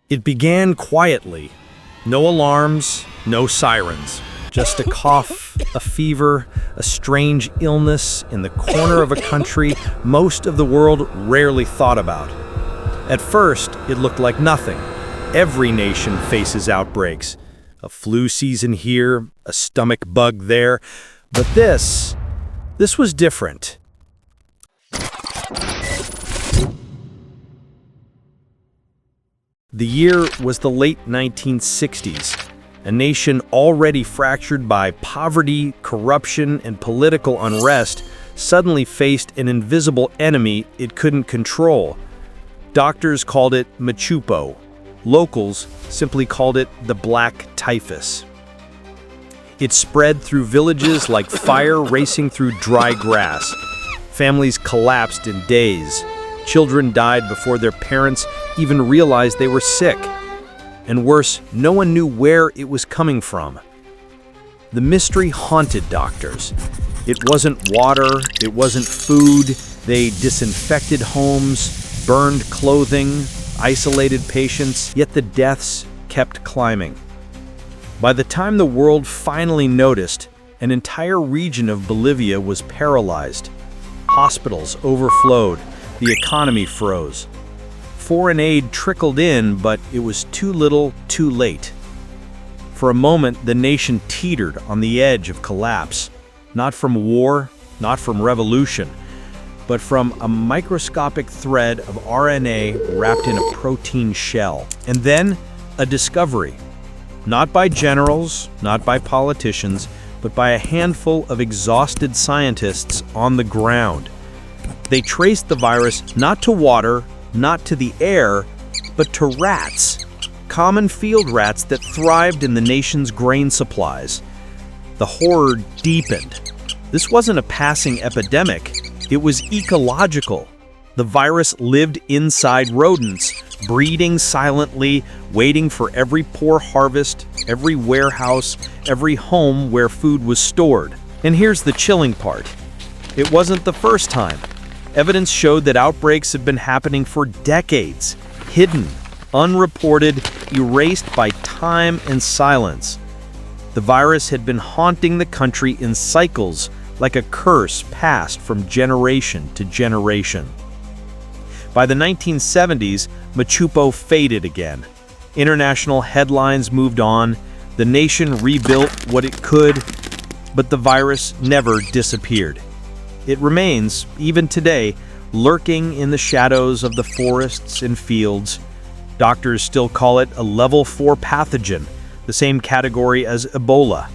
It began quietly. No alarms, no sirens. Just a cough, a fever, a strange illness in the corner of a country most of the world rarely thought about. At first, it looked like nothing. Every nation faces outbreaks. A flu season here, a stomach bug there. But this was different. The year was the late 1960s. A nation already fractured by poverty, corruption, and political unrest suddenly faced an invisible enemy it couldn't control. Doctors called it Machupo. Locals simply called it the Black Typhus. It spread through villages like fire racing through dry grass. Families collapsed in days. Children died before their parents even realized they were sick. And worse, no one knew where it was coming from. The mystery haunted doctors. It wasn't water, it wasn't food. They disinfected homes, burned clothing, isolated patients, yet the deaths kept climbing. By the time the world finally noticed, an entire region of Bolivia was paralyzed. Hospitals overflowed, the economy froze. Foreign aid trickled in, but it was too little, too late. For a moment, the nation teetered on the edge of collapse, not from war, not from revolution, but from a microscopic thread of RNA wrapped in a protein shell. And then, a discovery. Not by generals, not by politicians, but by a handful of exhausted scientists on the ground. They traced the virus not to water, not to the air, but to rats. Common field rats that thrived in the nation's grain supplies. The horror deepened. This wasn't a passing epidemic. It was ecological. The virus lived inside rodents, breeding silently, waiting for every poor harvest, every warehouse, every home where food was stored. And here's the chilling part. It wasn't the first time. Evidence showed that outbreaks had been happening for decades, hidden, unreported, erased by time and silence. The virus had been haunting the country in cycles, like a curse passed from generation to generation. By the 1970s, Machupo faded again. International headlines moved on, the nation rebuilt what it could, but the virus never disappeared. It remains, even today, lurking in the shadows of the forests and fields. Doctors still call it a level 4 pathogen, the same category as Ebola.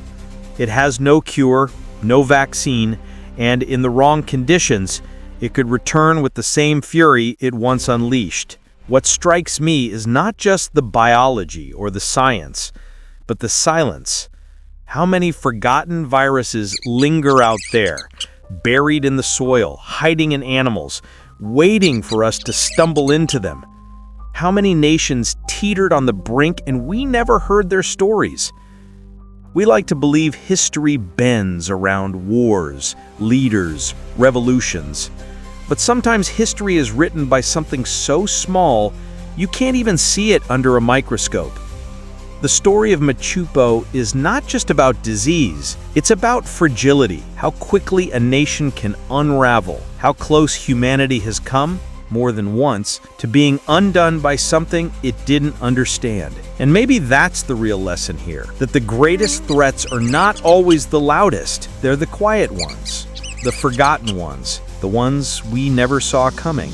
It has no cure, no vaccine, and in the wrong conditions, it could return with the same fury it once unleashed. What strikes me is not just the biology or the science, but the silence. How many forgotten viruses linger out there, buried in the soil, hiding in animals, waiting for us to stumble into them? How many nations teetered on the brink and we never heard their stories? We like to believe history bends around wars, leaders, revolutions. But sometimes history is written by something so small, you can't even see it under a microscope. The story of Machupo is not just about disease, it's about fragility, how quickly a nation can unravel, how close humanity has come, more than once, to being undone by something it didn't understand. And maybe that's the real lesson here, that the greatest threats are not always the loudest, they're the quiet ones, the forgotten ones, the ones we never saw coming.